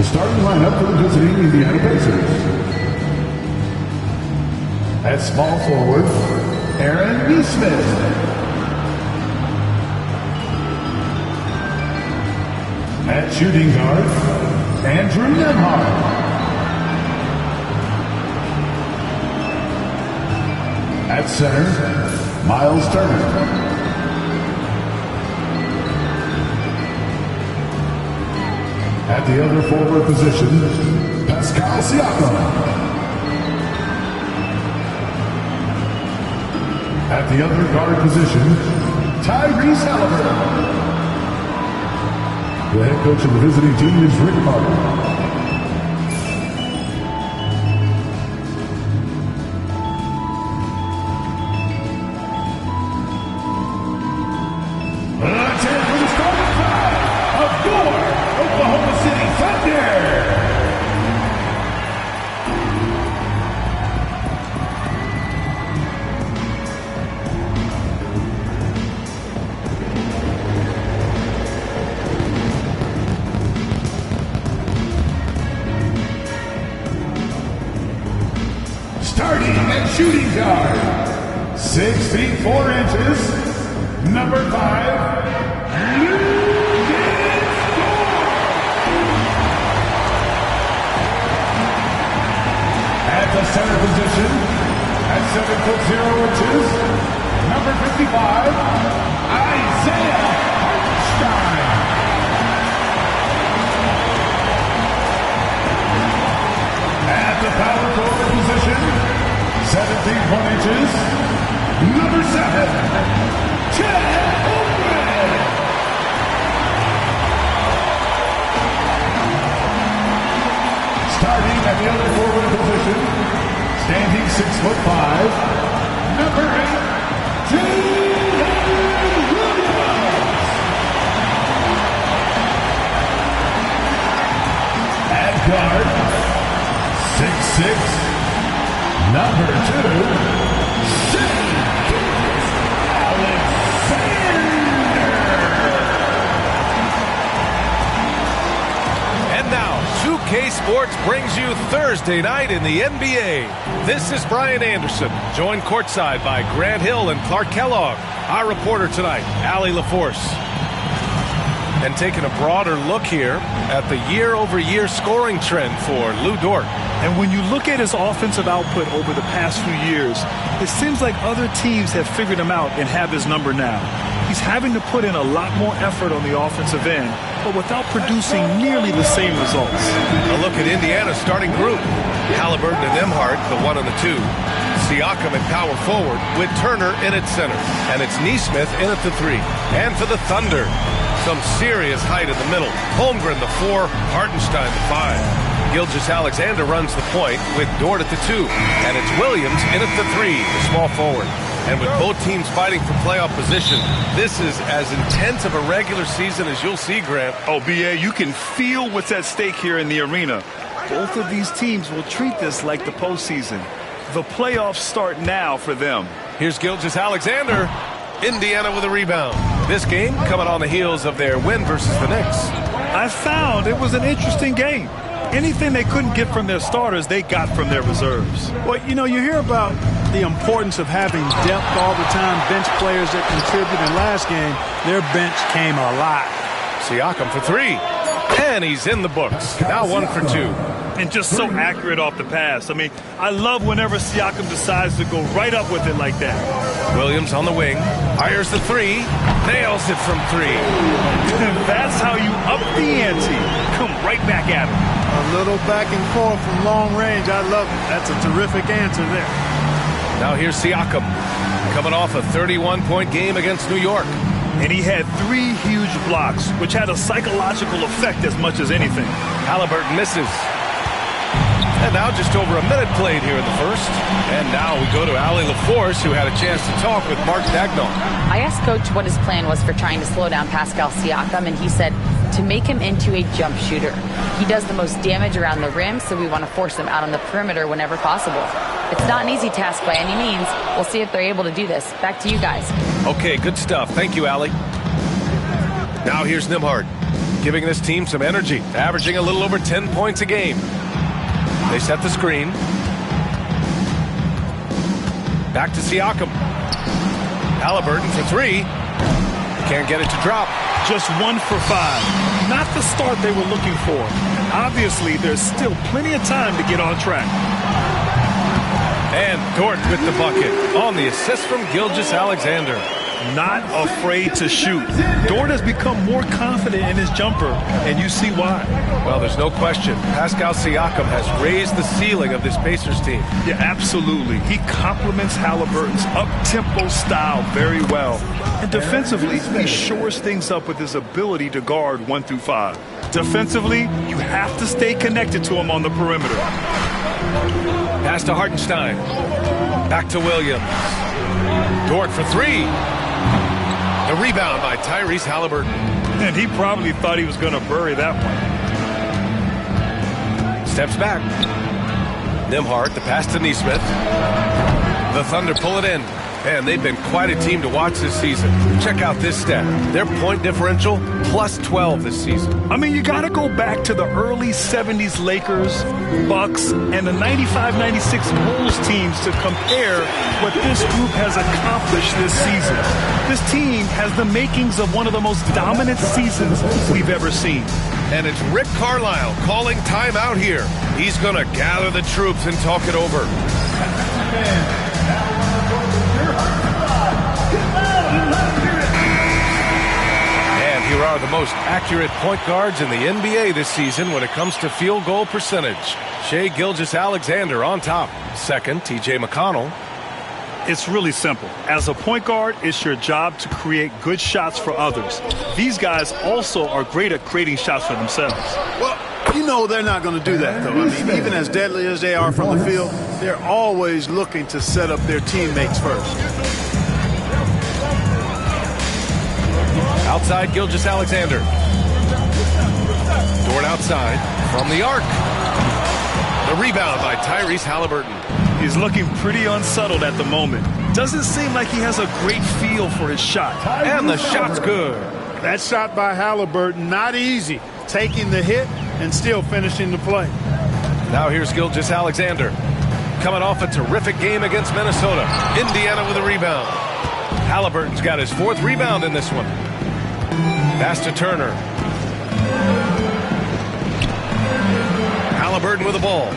The starting lineup for the visiting Indiana Pacers. At small forward, Aaron Nesmith. At shooting guard, Andrew Nembhard. At center, Miles Turner. At the other forward position, Pascal Siakam. At the other guard position, Tyrese Halliburton. The head coach of the visiting team is Rick Martin. Let's hear it for the starting five of your Oklahoma City Thunder. Starting at shooting guard, 6 feet 4 inches, number 5, at the center position, at 7 foot 0 inches, number 55, Isaiah Hartenstein. At the power forward position, 7 feet 1 inches, number 7, Chad Oldred. Starting at the other forward position, standing 6'5", number 8, Jalen Williams. At guard, 6'6", number 2, Shea Alexander. And now, 2K Sports brings you Thursday night in the NBA. This is Brian Anderson, joined courtside by Grant Hill and Clark Kellogg. Our reporter tonight, Allie LaForce. And taking a broader look here at the year-over-year scoring trend for Lou Dort. And when you look at his offensive output over the past few years, it seems like other teams have figured him out and have his number now. He's having to put in a lot more effort on the offensive end, but without producing nearly the same results. A look at Indiana's starting group. Halliburton and Nembhard, the 1 and the 2. Siakam at power forward with Turner in at center. And it's Nesmith in at the 3. And for the Thunder, some serious height in the middle. Holmgren, the 4, Hartenstein, the 5. Gilgeous-Alexander runs the point with Dort at the 2. And it's Williams in at the 3, the small forward. And with both teams fighting for playoff position, this is as intense of a regular season as you'll see, Grant. Oh, B.A., you can feel what's at stake here in the arena. Both of these teams will treat this like the postseason. The playoffs start now for them. Here's Gilgeous-Alexander. Indiana with a rebound. This game coming on the heels of their win versus the Knicks. I found it was an interesting game. Anything they couldn't get from their starters, they got from their reserves. Well, you know, you hear about the importance of having depth all the time, bench players that contribute. In last game, their bench came alive. Siakam for 3. And he's in the books. Now 1 for 2. And just so accurate off the pass. I mean, I love whenever Siakam decides to go right up with it like that. Williams on the wing. Fires the 3. Nails it from 3. That's how you up the ante. Come right back at him. A little back and forth from long range. I love it. That's a terrific answer there. Now here's Siakam, coming off a 31-point game against New York. And he had 3 huge blocks, which had a psychological effect as much as anything. Halliburton misses. And now just over a minute played here in the first. And now we go to Allie LaForce, who had a chance to talk with Mark Dagnall. I asked Coach what his plan was for trying to slow down Pascal Siakam, and he said to make him into a jump shooter. He does the most damage around the rim, so we want to force him out on the perimeter whenever possible. It's not an easy task by any means. We'll see if they're able to do this. Back to you guys. Okay, good stuff. Thank you, Allie. Now here's Nembhard. giving this team some energy, averaging a little over 10 points a game. They set the screen. Back to Siakam. Halliburton for three. Can't get it to drop. Just 1 for 5. Not the start they were looking for. Obviously, there's still plenty of time to get on track. And Dort with the bucket on the assist from Gilgeous-Alexander. Not afraid to shoot. Dort has become more confident in his jumper, and you see why. Well, there's no question. Pascal Siakam has raised the ceiling of this Pacers team. Yeah, absolutely. He complements Halliburton's up-tempo style very well. And defensively, he shores things up with his ability to guard 1 through 5. Defensively, you have to stay connected to him on the perimeter. Pass to Hartenstein. Back to Williams. Dort for three. The rebound by Tyrese Halliburton. And he probably thought he was going to bury that one. Steps back. Nembhard, the pass to Nesmith. The Thunder pull it in. And they've been quite a team to watch this season. Check out this stat. Their point differential, plus 12 this season. I mean, you got to go back to the early 70s Lakers, Bucks, and the 95-96 Bulls teams to compare what this group has accomplished this season. This team has the makings of one of the most dominant seasons we've ever seen. And it's Rick Carlisle calling timeout here. He's going to gather the troops and talk it over. And here are the most accurate point guards in the NBA this season when it comes to field goal percentage. Shai Gilgeous-Alexander on top. Second, TJ McConnell. It's really simple. As a point guard, it's your job to create good shots for others. These guys also are great at creating shots for themselves. Well, you know they're not going to do that, though. I mean, even as deadly as they are from the field, they're always looking to set up their teammates first. Outside, Gilgeous-Alexander. Dort outside from the arc. The rebound by Tyrese Halliburton. He's looking pretty unsettled at the moment. Doesn't seem like he has a great feel for his shot. And the shot's good. That shot by Halliburton, not easy. Taking the hit and still finishing the play. Now here's Gilgeous-Alexander. Coming off a terrific game against Minnesota. Indiana with a rebound. Halliburton's got his 4th rebound in this one. Pass to Turner. Halliburton with the ball.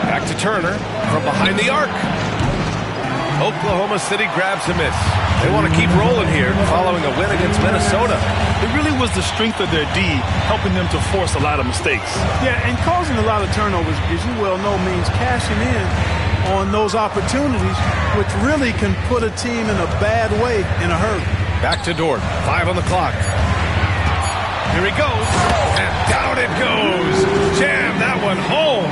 Back to Turner from behind the arc. Oklahoma City grabs a miss. They want to keep rolling here following a win against Minnesota. It really was the strength of their D helping them to force a lot of mistakes. Yeah, and causing a lot of turnovers, as you well know, means cashing in on those opportunities, which really can put a team in a bad way in a hurry. Back to Dort. 5 on the clock. Here he goes. And down it goes. Jam that one home.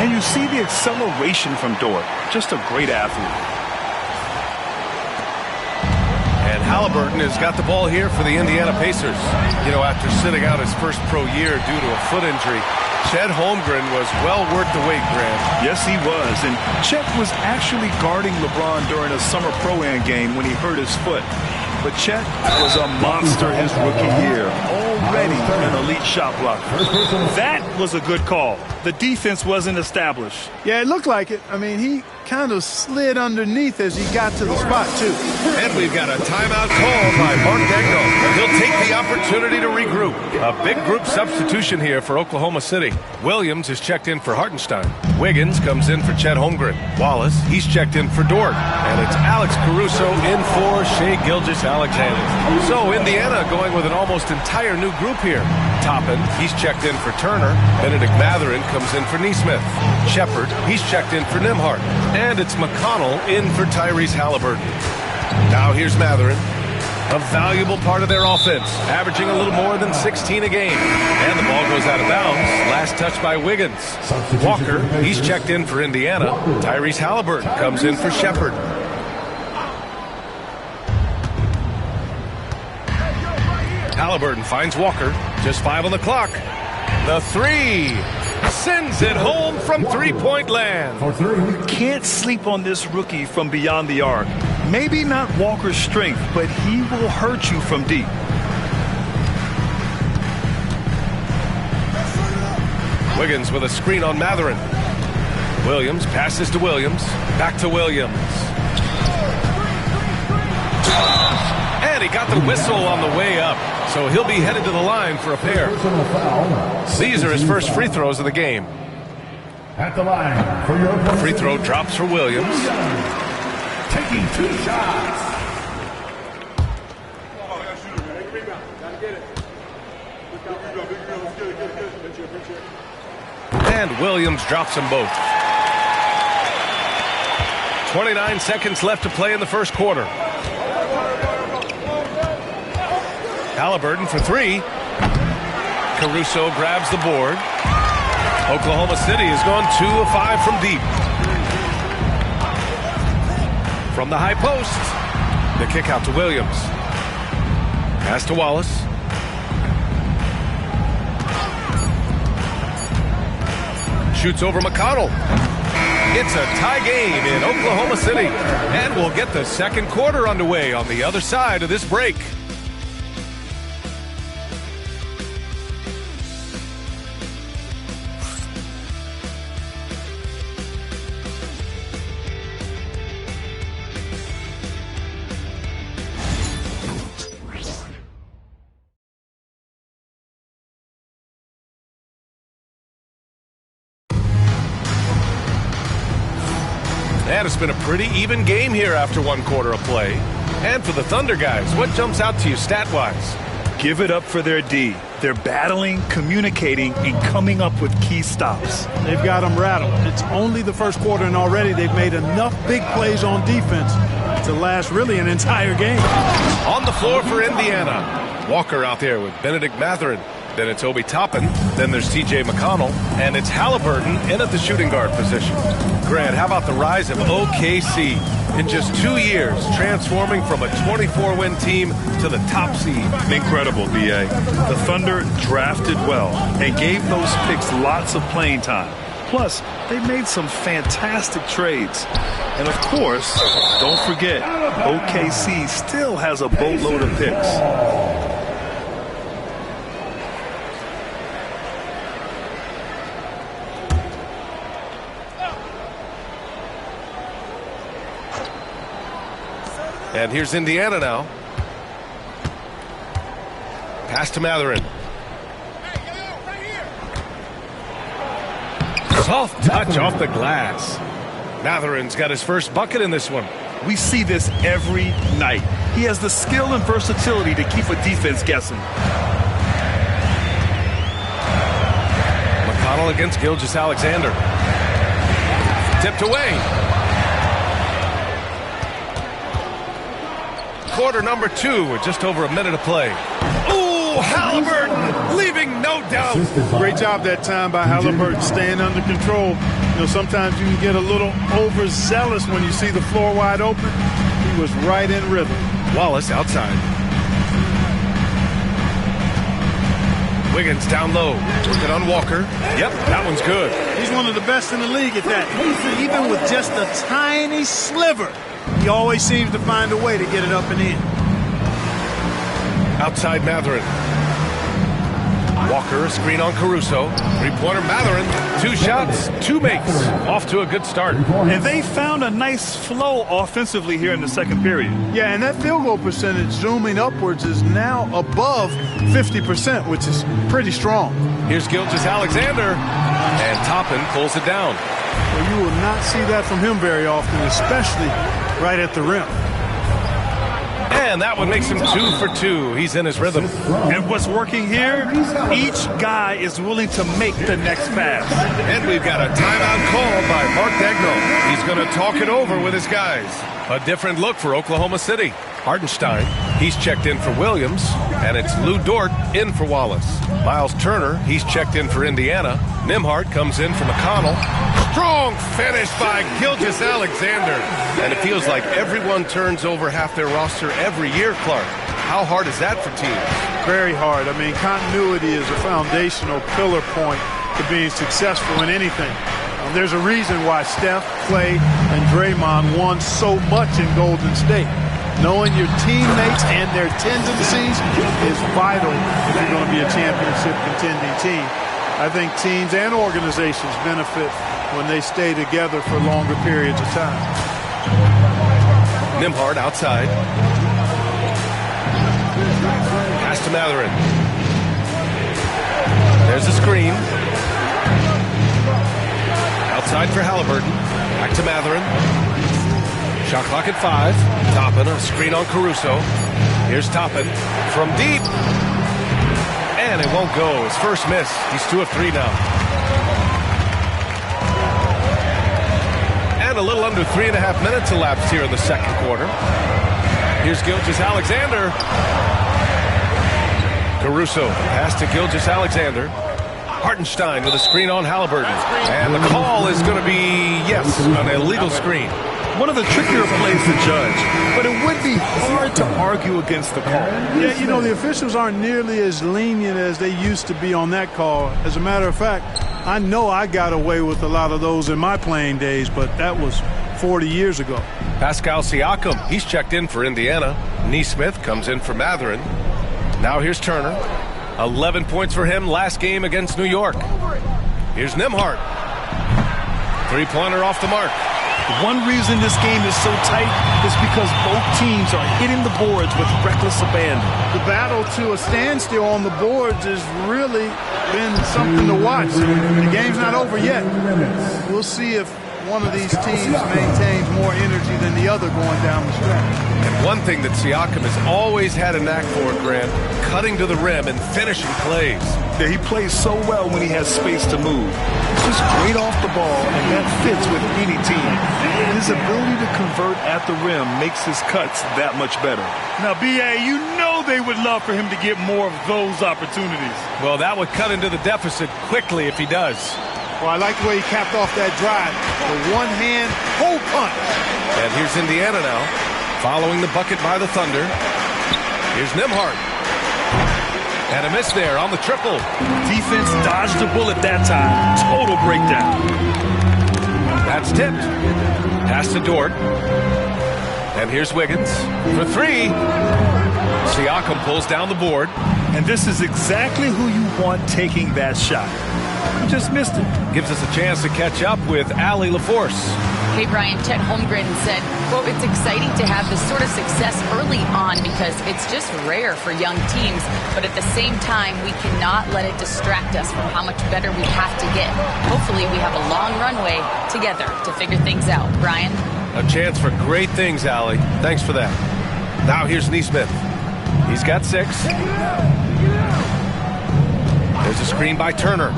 And you see the acceleration from Dort. Just a great athlete. And Halliburton has got the ball here for the Indiana Pacers. You know, after sitting out his first pro year due to a foot injury, Chet Holmgren was well worth the wait, Grant. Yes, he was. And Chet was actually guarding LeBron during a summer pro-am game when he hurt his foot. But Chet was a monster his rookie year, already an elite shot blocker. That was a good call. The defense wasn't established. Yeah, it looked like it. I mean, he kind of slid underneath as he got to the spot, too. And we've got a timeout call by Mark Daigneault. He'll take the opportunity to regroup. A big group substitution here for Oklahoma City. Williams is checked in for Hartenstein. Wiggins comes in for Chet Holmgren. Wallace, he's checked in for Dort. And it's Alex Caruso in for Shai Gilgeous-Alexander. So Indiana going with an almost entire new group here. Toppin, he's checked in for Turner. Benedict Mathurin comes in for Nesmith. Shepard, he's checked in for Nembhard. And it's McConnell in for Tyrese Halliburton. Now here's Mathurin. A valuable part of their offense, averaging a little more than 16 a game. And the ball goes out of bounds. Last touch by Wiggins. Walker, he's checked in for Indiana. Tyrese Halliburton comes in for Shepard. Halliburton finds Walker. Just 5 on the clock. The three. Sends it home from three-point land. You can't sleep on this rookie from beyond the arc. Maybe not Walker's strength, but he will hurt you from deep. Wiggins with a screen on Mathurin. Williams passes to Williams. Back to Williams. And he got the whistle on the way up. So he'll be headed to the line for a pair. These are his first free throws of the game. At the line for your Free throw drops for Williams. taking 2 shots. And Williams drops them both. 29 seconds left to play in the first quarter. Halliburton for 3. Caruso grabs the board. Oklahoma City has gone 2 of 5 from deep. From the high post, the kick out to Williams. Pass to Wallace. Shoots over McConnell. It's a tie game in Oklahoma City. And we'll get the second quarter underway on the other side of this break. And it's been a pretty even game here after 1 quarter of play. And for the Thunder guys, what jumps out to you stat-wise? Give it up for their D. They're battling, communicating, and coming up with key stops. They've got them rattled. It's only the first quarter, and already they've made enough big plays on defense to last really an entire game. On the floor for Indiana. Walker out there with Benedict Mathurin. Then it's Obi Toppin. Then there's T.J. McConnell. And it's Halliburton in at the shooting guard position. Grant, how about the rise of OKC? In just 2 years, transforming from a 24-win team to the top seed. Incredible, B.A. The Thunder drafted well and gave those picks lots of playing time. Plus, they made some fantastic trades. And of course, don't forget, OKC still has a boatload of picks. And here's Indiana now. Pass to Mathurin. Soft touch off the glass. Mathurin's got his first bucket in this one. We see this every night. He has the skill and versatility to keep a defense guessing. McConnell against Gilgeous-Alexander. Tipped away. Quarter number 2 with just over a minute of play. Ooh, Halliburton leaving no doubt. Great job that time by Halliburton, staying under control. You know, sometimes you can get a little overzealous when you see the floor wide open. He was right in rhythm. Wallace outside. Wiggins down low. Working on Walker. Yep, that one's good. He's one of the best in the league at that. Even with just a tiny sliver, he always seems to find a way to get it up and in. Outside Mathurin. Walker, a screen on Caruso. Three-pointer Mathurin. 2 shots, 2 makes. Off to a good start. And they found a nice flow offensively here in the second period. Yeah, and that field goal percentage zooming upwards is now above 50%, which is pretty strong. Here's Gilgeous-Alexander. And Toppin pulls it down. Well, you will not see that from him very often, especially right at the rim. And that one makes him 2 for 2. He's in his rhythm. And what's working here? Each guy is willing to make the next pass. And we've got a timeout call by Mark Daigneault. He's going to talk it over with his guys. A different look for Oklahoma City. Hartenstein, he's checked in for Williams. And it's Lou Dort in for Wallace. Miles Turner, he's checked in for Indiana. Nembhard comes in for McConnell. Strong finish by Gilgeous-Alexander. And it feels like everyone turns over half their roster every year, Clark. How hard is that for teams? Very hard. I mean, continuity is a foundational pillar point to being successful in anything. There's a reason why Steph, Clay, and Draymond won so much in Golden State. Knowing your teammates and their tendencies is vital if you're going to be a championship contending team. I think teams and organizations benefit when they stay together for longer periods of time. Nembhard outside. Pass to Mathurin. There's a screen. Outside for Halliburton. Back to Mathurin. Shot clock at 5. Toppin, a screen on Caruso. Here's Toppin from deep. And it won't go. His first miss. He's 2 of 3 now. And a little under 3.5 minutes elapsed here in the second quarter. Here's Gilgeous-Alexander. Caruso pass to Gilgeous-Alexander. Hartenstein with a screen on Halliburton. And the call is going to be, yes, an illegal screen. One of the trickier plays to judge, but it would be hard to argue against the call. Yeah, you know, the officials aren't nearly as lenient as they used to be on that call. As a matter of fact, I know I got away with a lot of those in my playing days, but that was 40 years ago. Pascal Siakam, he's checked in for Indiana. Neesmith comes in for Mathurin. Now here's Turner. 11 points for him last game against New York. Here's Nembhard. Three-pointer off the mark. One reason this game is so tight is because both teams are hitting the boards with reckless abandon. The battle to a standstill on the boards has really been something to watch. The game's not over yet. We'll see if one of these teams maintains more energy than the other going down the stretch. And one thing that Siakam has always had a knack for, Grant, cutting to the rim and finishing plays. Yeah, he plays so well when he has space to move. He's just great off the ball, and that fits with any team. And his ability to convert at the rim makes his cuts that much better. Now, B.A., you know they would love for him to get more of those opportunities. Well, that would cut into the deficit quickly if he does. Well, I like the way he capped off that drive. The one-hand hole punch. And here's Indiana now, following the bucket by the Thunder. Here's Nembhard. And a miss there on the triple. Defense dodged a bullet that time. Total breakdown. That's tipped. Pass to Dort. And here's Wiggins for 3. Siakam pulls down the board. And this is exactly who you want taking that shot. He just missed it. Gives us a chance to catch up with Allie LaForce. Hey, Brian, Chet Holmgren said, quote, it's exciting to have this sort of success early on because it's just rare for young teams. But at the same time, we cannot let it distract us from how much better we have to get. Hopefully, we have a long runway together to figure things out. Brian? A chance for great things, Allie. Thanks for that. Now here's Neesmith. He's got 6. There's a screen by Turner.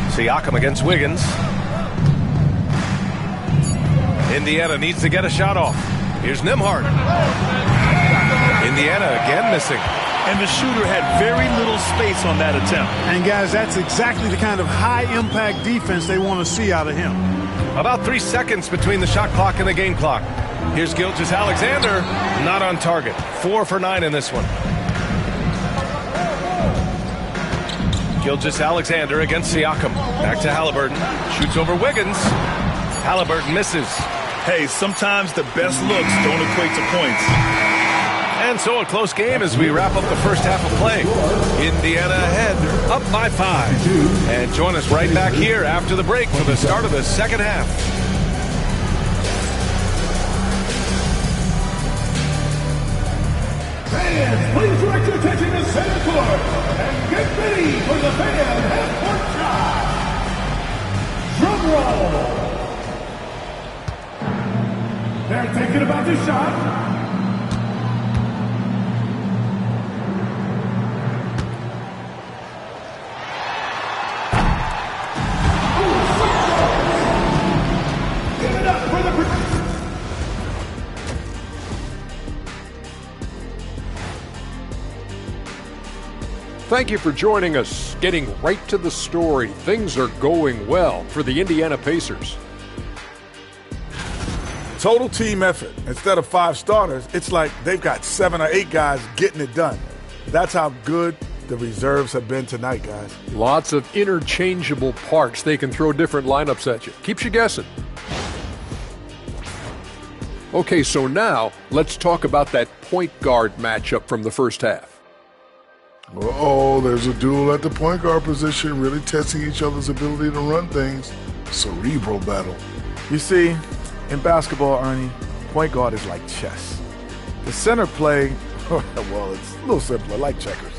Siakam against Wiggins. Indiana needs to get a shot off. Here's Nembhard. Indiana again missing. And the shooter had very little space on that attempt. And guys, that's exactly the kind of high-impact defense they want to see out of him. About 3 seconds between the shot clock and the game clock. Here's Gilgeous-Alexander, not on target. 4 for 9 in this one. Gilgeous-Alexander against Siakam. Back to Halliburton. Shoots over Wiggins. Halliburton misses. Hey, sometimes the best looks don't equate to points. And so a close game as we wrap up the first half of play. Indiana ahead, up by 5. And join us right back here after the break for the start of the second half. Fans, please direct your attention to center court and get ready for the fan half-court shot. Drum roll. They're thinking about the shot. Give it up for the... Thank you for joining us. Getting right to the story, things are going well for the Indiana Pacers. Total team effort. Instead of 5 starters, it's like they've got 7 or 8 guys getting it done. That's how good the reserves have been tonight, guys. Lots of interchangeable parts. They can throw different lineups at you. Keeps you guessing. Okay, so now let's talk about that point guard matchup from the first half. Uh-oh, there's a duel at the point guard position, really testing each other's ability to run things. Cerebral battle. You see, in basketball, Ernie, point guard is like chess. The center play, well, it's a little simpler, like checkers.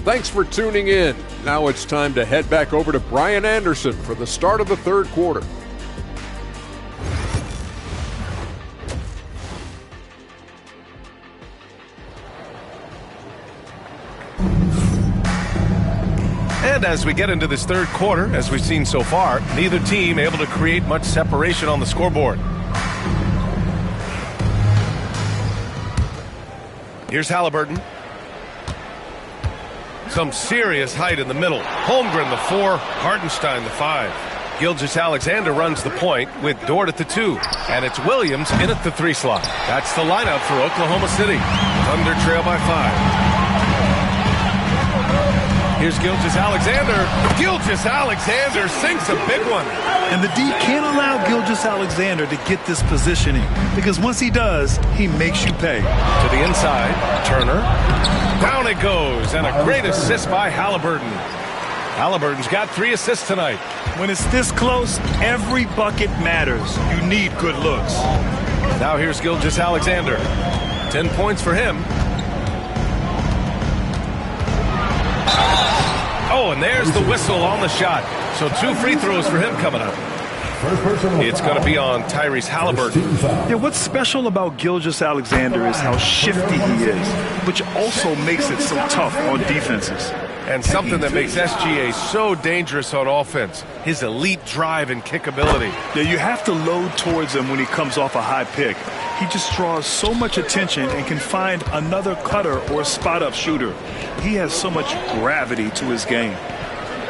Thanks for tuning in. Now it's time to head back over to Brian Anderson for the start of the third quarter. And as we get into this third quarter, as we've seen so far, neither team able to create much separation on the scoreboard. Here's Halliburton. Some serious height in the middle. Holmgren, the 4. Hartenstein, the 5. Gilgeous-Alexander runs the point with Dort at the 2. And it's Williams in at the 3 slot. That's the lineup for Oklahoma City. Thunder trail by 5. Here's Gilgeous-Alexander. Gilgeous-Alexander sinks a big one. And the D can't allow Gilgeous-Alexander to get this positioning, because once he does, he makes you pay. To the inside, Turner. Down it goes, and a great assist by Halliburton. Halliburton's got 3 assists tonight. When it's this close, every bucket matters. You need good looks. Now here's Gilgeous-Alexander. 10 points for him. Oh, and there's the whistle on the shot. So 2 free throws for him coming up. It's going to be on Tyrese Halliburton. Yeah, what's special about Gilgeous-Alexander is how shifty he is, which also makes it so tough on defenses. And something that makes SGA so dangerous on offense, his elite drive and kickability. Yeah, you have to load towards him when he comes off a high pick. He just draws so much attention and can find another cutter or spot-up shooter. He has so much gravity to his game.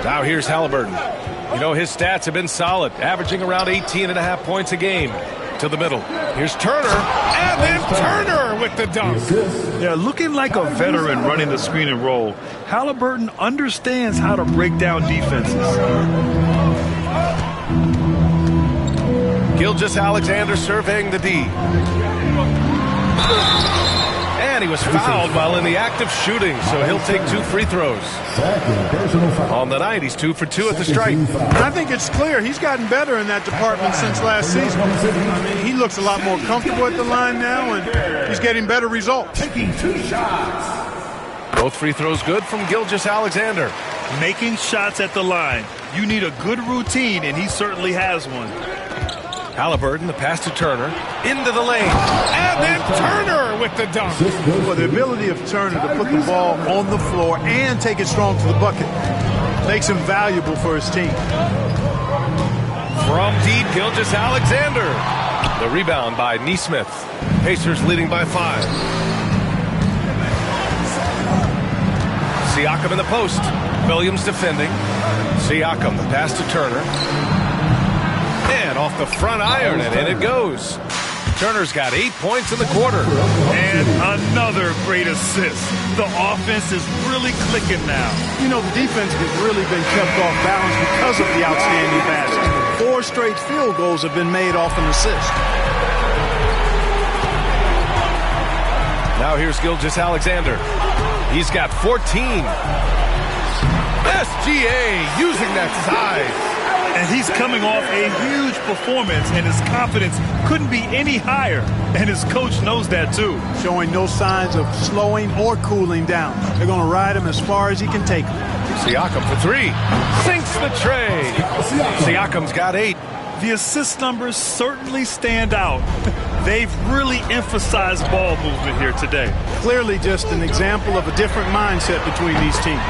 Now here's Halliburton. You know, his stats have been solid, averaging around 18.5 points a game. To the middle. Here's Turner, and then Turner with the dunk. Yeah, looking like a veteran running the screen and roll, Halliburton understands how to break down defenses. Gilgeous-Alexander surveying the D. And he was fouled while in the act of shooting, so he'll take 2 free throws. On the night, he's 2 for 2 at the stripe. And I think it's clear he's gotten better in that department since last season. I mean, he looks a lot more comfortable at the line now, and he's getting better results. Taking 2 shots. Both free throws good from Gilgeous-Alexander. Making shots at the line. You need a good routine, and he certainly has one. Halliburton, the pass to Turner, into the lane, and then Turner with the dunk. Well, the ability of Turner to put the ball on the floor and take it strong to the bucket makes him valuable for his team. From deep, Gilgeous-Alexander. The rebound by Nesmith. Pacers leading by 5. Siakam in the post. Williams defending. Siakam, the pass to Turner. And off the front iron, and in it goes. Turner's got 8 points in the quarter. And another great assist. The offense is really clicking now. You know, the defense has really been kept off balance because of the outstanding passing. 4 straight field goals have been made off an assist. Now here's Gilgeous-Alexander. He's got 14. SGA using that size. And he's coming off a huge performance, and his confidence couldn't be any higher. And his coach knows that, too. Showing no signs of slowing or cooling down. They're going to ride him as far as he can take him. Siakam for 3. Sinks the tray. Siakam's got 8. The assist numbers certainly stand out. They've really emphasized ball movement here today. Clearly just an example of a different mindset between these teams.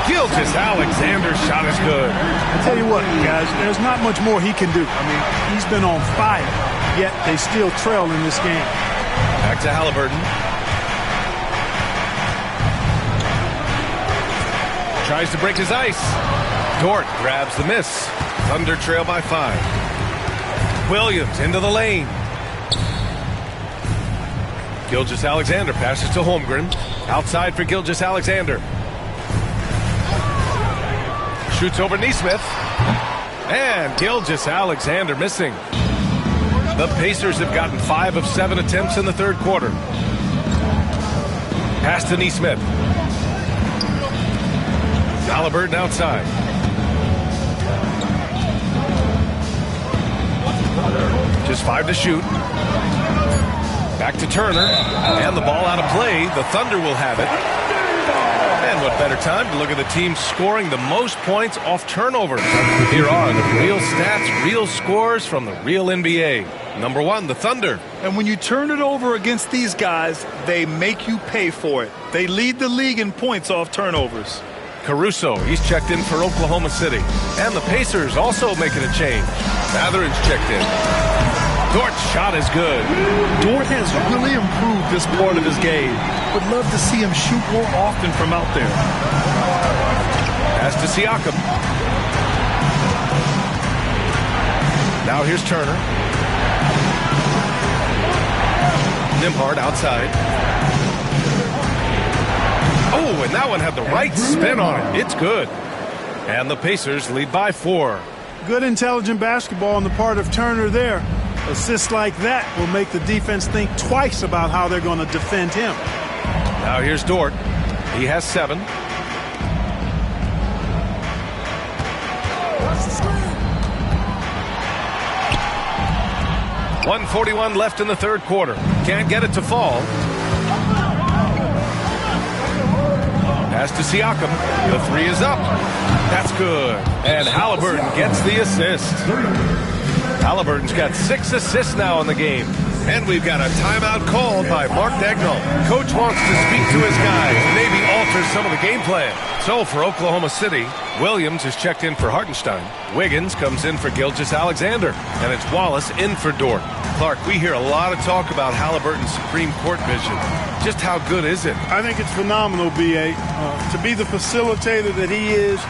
Gilgeous-Alexander's shot is good. I tell you what, guys, there's not much more he can do. I mean, he's been on fire, yet they still trail in this game. Back to Halliburton. Tries to break his ice. Dort grabs the miss. Thunder trail by 5. Williams into the lane. Gilgeous-Alexander passes to Holmgren. Outside for Gilgeous-Alexander. Shoots over Neesmith. And Gilgeous-Alexander missing. The Pacers have gotten 5 of 7 attempts in the third quarter. Pass to Neesmith. Halliburton outside. Just 5 to shoot. Back to Turner. And the ball out of play. The Thunder will have it. And what better time to look at the team scoring the most points off turnovers. Here are the real stats, real scores from the real NBA. Number 1, the Thunder. And when you turn it over against these guys, they make you pay for it. They lead the league in points off turnovers. Caruso, he's checked in for Oklahoma City. And the Pacers also making a change. Mathurin's checked in. Dort's shot is good. Dort has really improved this part of his game. Would love to see him shoot more often from out there. Pass to Siakam. Now here's Turner. Nembhard outside. Oh, and that one had the right spin on it. It's good. And the Pacers lead by 4. Good intelligent basketball on the part of Turner there. Assists like that will make the defense think twice about how they're going to defend him. Now here's Dort. He has 7. .141 left in the third quarter. Can't get it to fall. Pass to Siakam. The 3 is up. That's good. And Halliburton gets the assist. Halliburton's got 6 assists now in the game. And we've got a timeout called by Mark Dagnall. Coach wants to speak to his guys, maybe alter some of the game plan. So for Oklahoma City, Williams is checked in for Hartenstein. Wiggins comes in for Gilgeous-Alexander. And it's Wallace in for Dort. Clark, we hear a lot of talk about Halliburton's Supreme Court vision. Just how good is it? I think it's phenomenal, B.A. To be the facilitator that he is,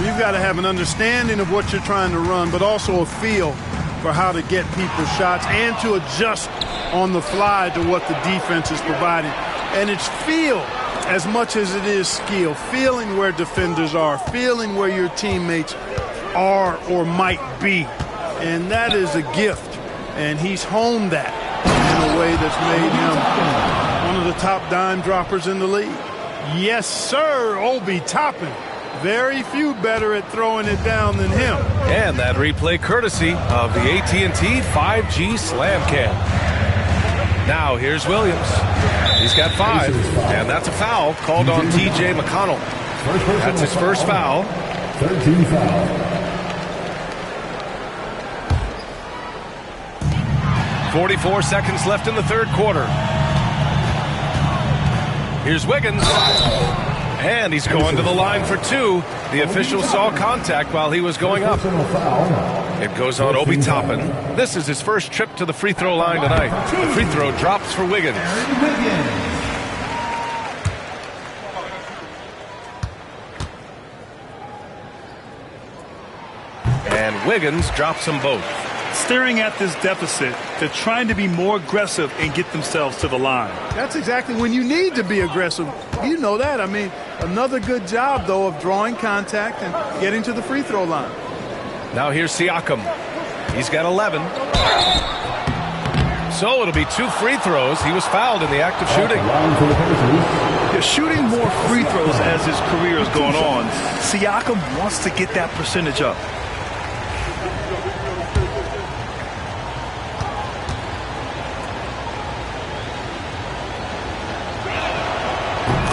you've got to have an understanding of what you're trying to run, but also a feel for how to get people's shots and to adjust on the fly to what the defense is providing. And it's feel as much as it is skill. Feeling where defenders are, feeling where your teammates are or might be. And that is a gift. And he's honed that in a way that's made him one of the top dime droppers in the league. Yes, sir, Obi Toppin. Very few better at throwing it down than him. And that replay courtesy of the AT&T 5G Slam Cam. Now here's Williams. He's got 5, and that's a foul called on T.J. McConnell. That's his first foul. 13 foul. 44 seconds left in the third quarter. Here's Wiggins. And he's going to the line for 2. The official saw contact while he was going up. It goes on Obi Toppin. This is his first trip to the free throw line tonight. The free throw drops for Wiggins. And Wiggins drops them both. Staring at this deficit, they're trying to be more aggressive and get themselves to the line. That's exactly when you need to be aggressive. You know that. I mean, another good job, though, of drawing contact and getting to the free throw line. Now here's Siakam. He's got 11. So it'll be 2 free throws. He was fouled in the act of shooting. They're shooting more free throws as his career is going on. Siakam wants to get that percentage up.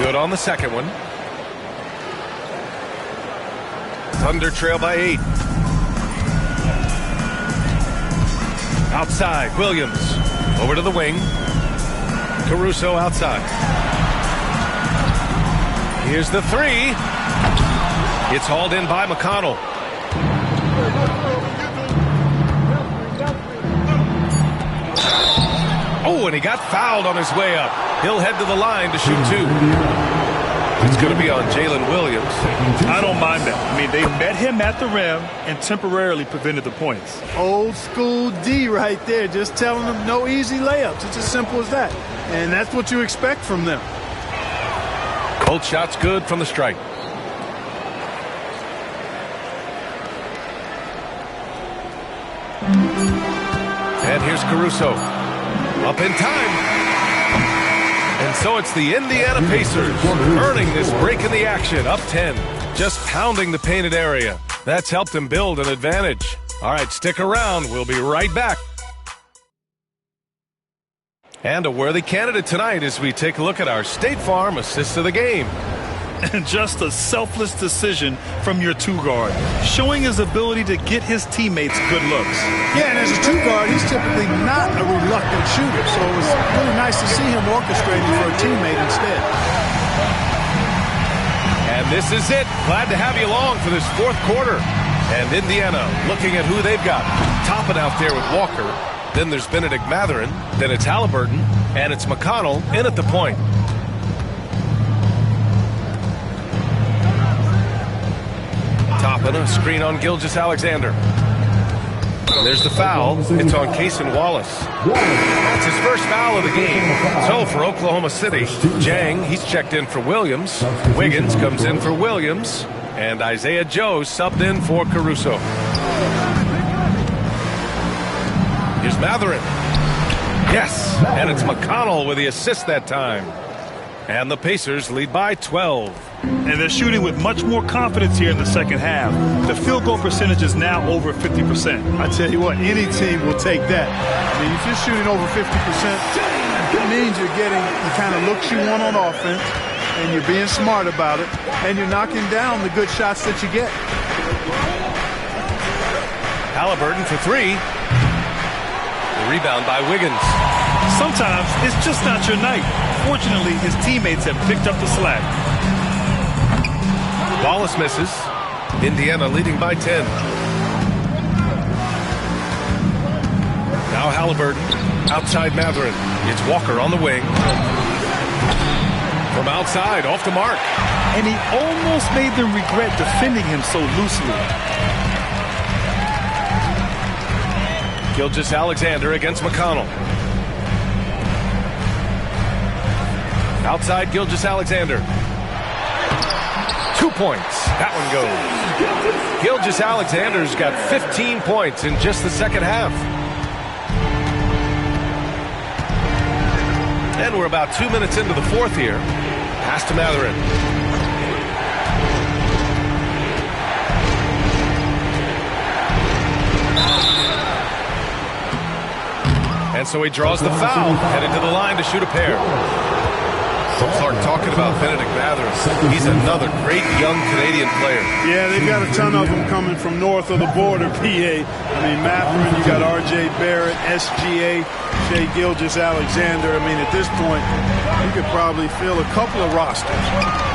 Good on the second one. Thunder trail by 8. Outside, Williams. Over to the wing. Caruso outside. Here's the 3. It's hauled in by McConnell. Oh, and he got fouled on his way up. He'll head to the line to shoot 2. It's going to be on Jalen Williams. I don't mind that. I mean, they met him at the rim and temporarily prevented the points. Old school D right there, just telling them no easy layups. It's as simple as that. And that's what you expect from them. Both shots good from the stripe. And here's Caruso. Up in time. And so it's the Indiana Pacers earning this break in the action. Up 10. Just pounding the painted area. That's helped them build an advantage. All right, stick around. We'll be right back. And a worthy candidate tonight as we take a look at our State Farm assist of the game. And just a selfless decision from your two-guard, showing his ability to get his teammates good looks. Yeah, and as a two-guard, he's typically not a reluctant shooter, so it was really nice to see him orchestrating for a teammate instead. And this is it. Glad to have you along for this fourth quarter. And Indiana looking at who they've got. Topping out there with Walker. Then there's Benedict Mathurin. Then it's Halliburton. And it's McConnell in at the point. Topping a screen on Gilgeous-Alexander. And there's the foul. It's on Cason Wallace. That's his first foul of the game. So for Oklahoma City, Jang, he's checked in for Williams. Wiggins comes in for Williams. And Isaiah Joe subbed in for Caruso. Here's Mathurin. Yes, and it's McConnell with the assist that time. And the Pacers lead by 12. And they're shooting with much more confidence here in the second half. The field goal percentage is now over 50%. I tell you what, any team will take that. I mean, if you're shooting over 50%, it means you're getting the kind of looks you want on offense, and you're being smart about it, and you're knocking down the good shots that you get. Halliburton for three. The rebound by Wiggins. Sometimes it's just not your night. Fortunately, his teammates have picked up the slack. Wallace misses. Indiana leading by 10. Now Halliburton. Outside Mathurin. It's Walker on the wing. From outside, off the mark. And he almost made them regret defending him so loosely. Gilgeous-Alexander against McConnell. Outside Gilgeous-Alexander. 2 points. That one goes. Gilgeous-Alexander's got 15 points in just the second half. And we're about 2 minutes into the fourth here. Pass to Mathurin. And so he draws the foul, headed to the line to shoot a pair. Clark talking about Benedict Mathurin. He's another great young Canadian player. Yeah, they've got a ton of them coming from north of the border, PA. I mean, Mathurin, you got R.J. Barrett, SGA, Shai Gilgeous-Alexander. I mean, at this point, you could probably fill a couple of rosters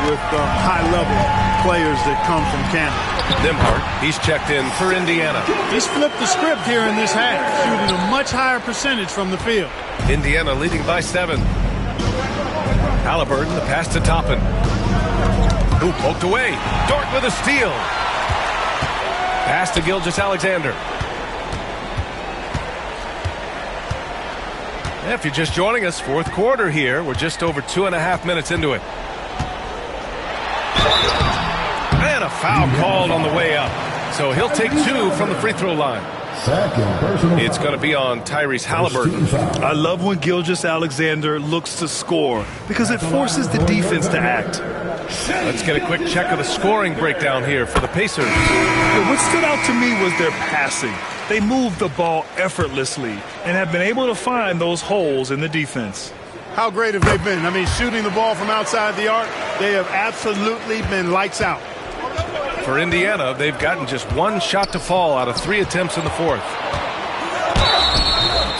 with high-level players that come from Canada. Nembhard, he's checked in for Indiana. He's flipped the script here in this half, shooting a much higher percentage from the field. Indiana leading by 7. Halliburton, the pass to Toppin. Who poked away. Dort with a steal. Pass to Gilgeous-Alexander. If you're just joining us, fourth quarter here. We're just over 2.5 minutes into it. And a foul called on the way up. So he'll take 2 from the free throw line. It's going to be on Tyrese Halliburton. I love when Gilgeous-Alexander looks to score because it forces the defense to act. Let's get a quick check of the scoring breakdown here for the Pacers. What stood out to me was their passing. They moved the ball effortlessly and have been able to find those holes in the defense. How great have they been? I mean, shooting the ball from outside the arc, they have absolutely been lights out. For Indiana, they've gotten just 1 shot to fall out of 3 attempts in the fourth.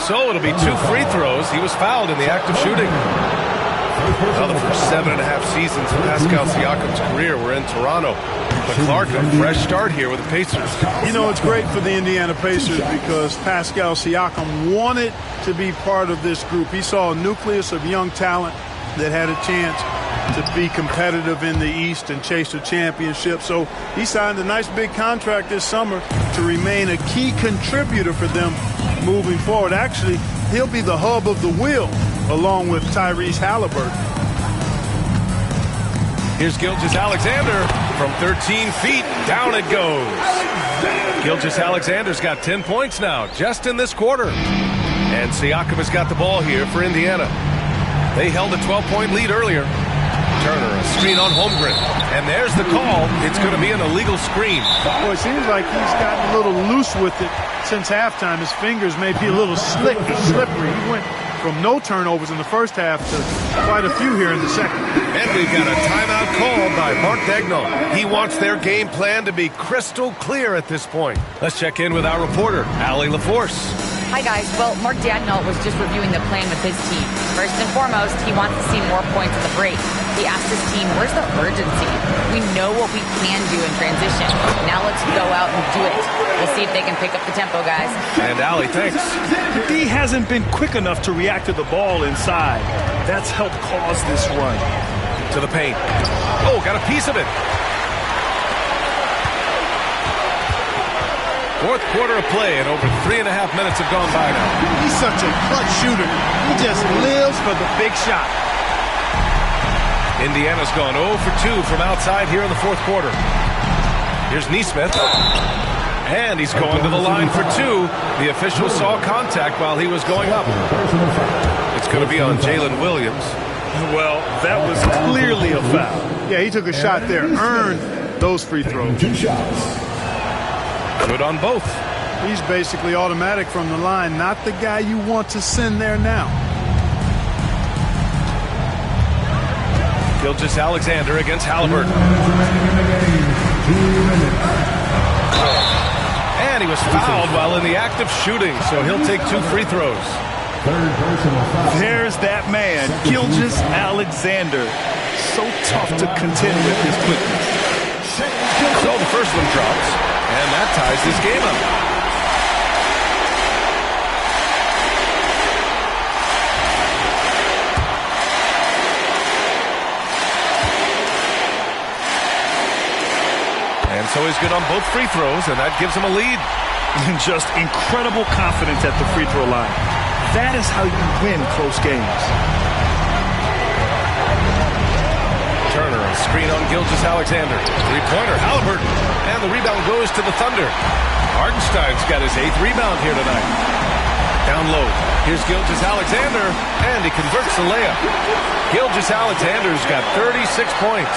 So it'll be 2 free throws. He was fouled in the act of shooting. Now the first 7.5 seasons of Pascal Siakam's career were in Toronto. But Clark, a fresh start here with the Pacers. You know, it's great for the Indiana Pacers because Pascal Siakam wanted to be part of this group. He saw a nucleus of young talent that had a chance to be competitive in the East and chase a championship. So he signed a nice big contract this summer to remain a key contributor for them moving forward. Actually, he'll be the hub of the wheel along with Tyrese Halliburton. Here's Gilgeous-Alexander from 13 feet. Down it goes. Gilgeous-Alexander's got 10 points now just in this quarter. And Siakam has got the ball here for Indiana. They held a 12-point lead earlier. Turner, a screen on Holmgren. And there's the call. It's going to be an illegal screen. Well, it seems like he's gotten a little loose with it since halftime. His fingers may be a little slick or slippery. He went from no turnovers in the first half to quite a few here in the second. And we've got a timeout called by Mark Daigneault. He wants their game plan to be crystal clear at this point. Let's check in with our reporter, Allie LaForce. Hi, guys. Well, Mark Daigneault was just reviewing the plan with his team. First and foremost, he wants to see more points at the break. He asked his team, where's the urgency? We know what we can do in transition. Now let's go out and do it. We'll see if they can pick up the tempo, guys. And Allie, thanks. D hasn't been quick enough to react to the ball inside. That's helped cause this run. To the paint. Oh, got a piece of it. Fourth quarter of play, and over 3.5 minutes have gone by now. He's such a clutch shooter. He just lives for the big shot. Indiana's gone 0 for 2 from outside here in the fourth quarter. Here's Nesmith. And he's going to the line for 2. The official saw contact while he was going up. It's going to be on Jalen Williams. Well, that was clearly a foul. Yeah, he took a shot there, earned those free throws. Good on both. He's basically automatic from the line, not the guy you want to send there now. Gilgeous-Alexander against Halliburton. And he was fouled while in the act of shooting, so he'll take 2 free throws. There's that man, Gilgeous-Alexander. So tough to contend with his quickness. So the first one drops, and that ties this game up. And so he's good on both free throws, and that gives him a lead. Just incredible confidence at the free throw line. That is how you win close games. Turner, a screen on Gilgeous-Alexander. Three-pointer, Halliburton. And the rebound goes to the Thunder. Hartenstein's got his 8th rebound here tonight. Down low. Here's Gilgeous-Alexander, and he converts the layup. Gilgeous-Alexander's got 36 points.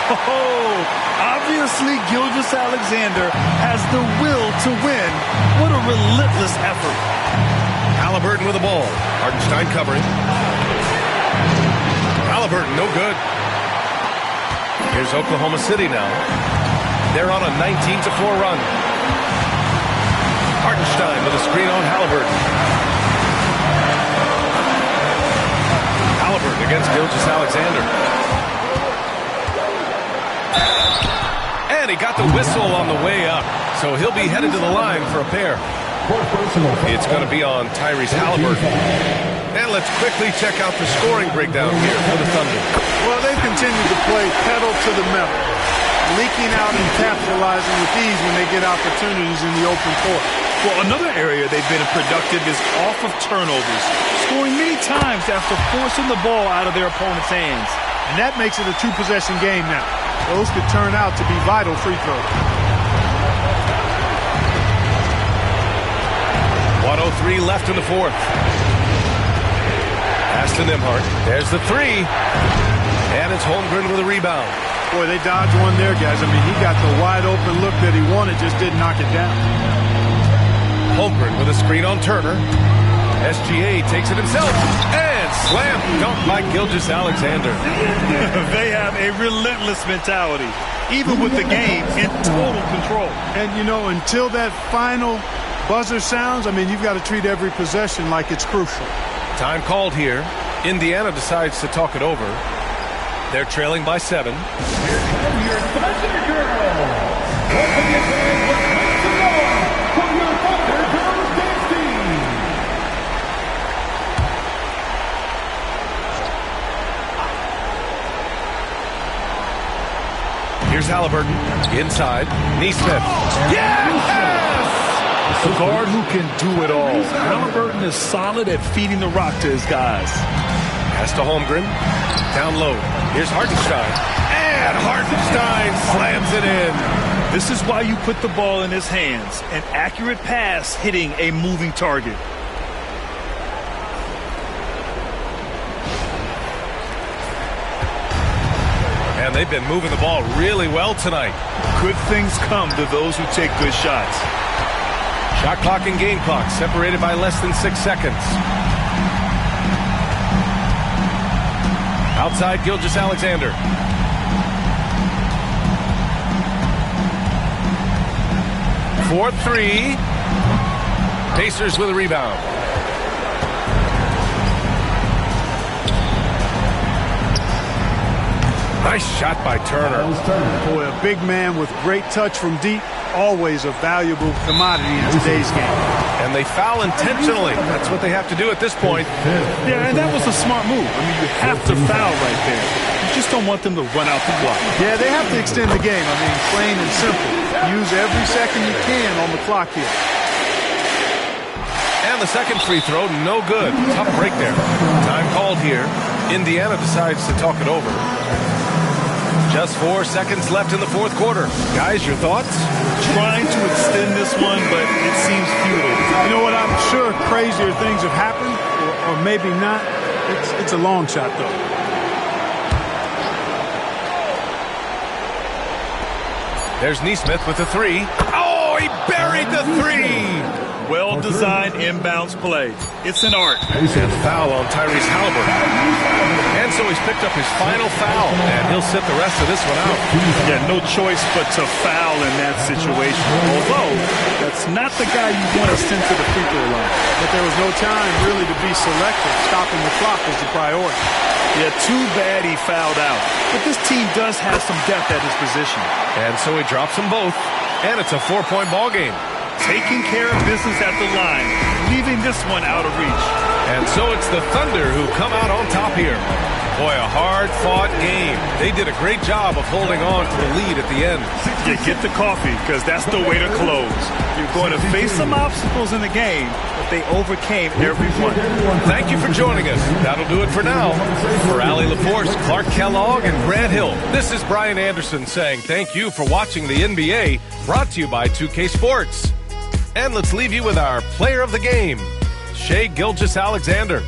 Oh, obviously Gilgeous-Alexander has the will to win. What a relentless effort. Halliburton with the ball. Hartenstein covering. Halliburton, no good. Here's Oklahoma City now. They're on a 19-4 run. Hartenstein with a screen on Halliburton. Halliburton against Gilgeous-Alexander. And he got the whistle on the way up, so he'll be headed to the line for a pair. It's going to be on Tyrese Halliburton. And let's quickly check out the scoring breakdown here for the Thunder. Well, they've continued to play pedal to the metal, leaking out and capitalizing with ease when they get opportunities in the open court. Well, another area they've been productive is off of turnovers, scoring many times after forcing the ball out of their opponent's hands. And that makes it a 2-possession game now. Those could turn out to be vital free throws. 1:03 left in the fourth. Pass to Nembhard. There's the 3. And it's Holmgren with a rebound. Boy, they dodged one there, guys. I mean, he got the wide open look that he wanted, just didn't knock it down. Holmgren with a screen on Turner. SGA takes it himself. And slam dunk by Gilgeous-Alexander. They have a relentless mentality, even with the game in total control. And, you know, until that final buzzer sounds, I mean, you've got to treat every possession like it's crucial. Time called here. Indiana decides to talk it over. They're trailing by 7. Your Thunder Girl. Welcome your fans with Mason Noah from your Thunder Girls dance team. Halliburton inside. Neesmith. Yes! The guard who can do it all. Halliburton is solid at feeding the rock to his guys. Pass to Holmgren. Down low. Here's Hartenstein. And Hartenstein slams it in. This is why you put the ball in his hands. An accurate pass hitting a moving target. And they've been moving the ball really well tonight. Good things come to those who take good shots. Shot clock and game clock separated by less than 6 seconds. Outside Gilgeous-Alexander. For three. Pacers with a rebound. Nice shot by Turner. Boy, a big man with great touch from deep, always a valuable commodity in today's game. And they foul intentionally. That's what they have to do at this point. Yeah, and that was a smart move. I mean, you have to foul right there. You just don't want them to run out the clock. Yeah, they have to extend the game. I mean, plain and simple. Use every second you can on the clock here. And the second free throw, no good. Tough break there. Time called here. Indiana decides to talk it over. Just 4 seconds left in the fourth quarter. Guys, your thoughts? Trying to extend this one, but it seems futile. You know what? I'm sure crazier things have happened, or maybe not. It's a long shot, though. There's Neesmith with the three. Oh, he buried the three! Well-designed inbounds play. It's an art. And foul on Tyrese Halliburton. And so he's picked up his final foul, and he'll sit the rest of this one out. Yeah, no choice but to foul in that situation. Although, that's not the guy you want to send to the free throw line. But there was no time really to be selective. Stopping the clock was the priority. Yeah, too bad he fouled out. But this team does have some depth at his position. And so he drops them both, and it's a 4-point ball game. Taking care of business at the line, leaving this one out of reach. And so it's the Thunder who come out on top here. Boy, a hard-fought game. They did a great job of holding on to the lead at the end. Yeah, get the coffee, because that's the way to close. You're going to face some obstacles in the game, but they overcame every one. Thank you for joining us. That'll do it for now. For Allie LaForce, Clark Kellogg, and Grant Hill, this is Brian Anderson saying thank you for watching the NBA, brought to you by 2K Sports. And let's leave you with our player of the game, Shai Gilgeous-Alexander.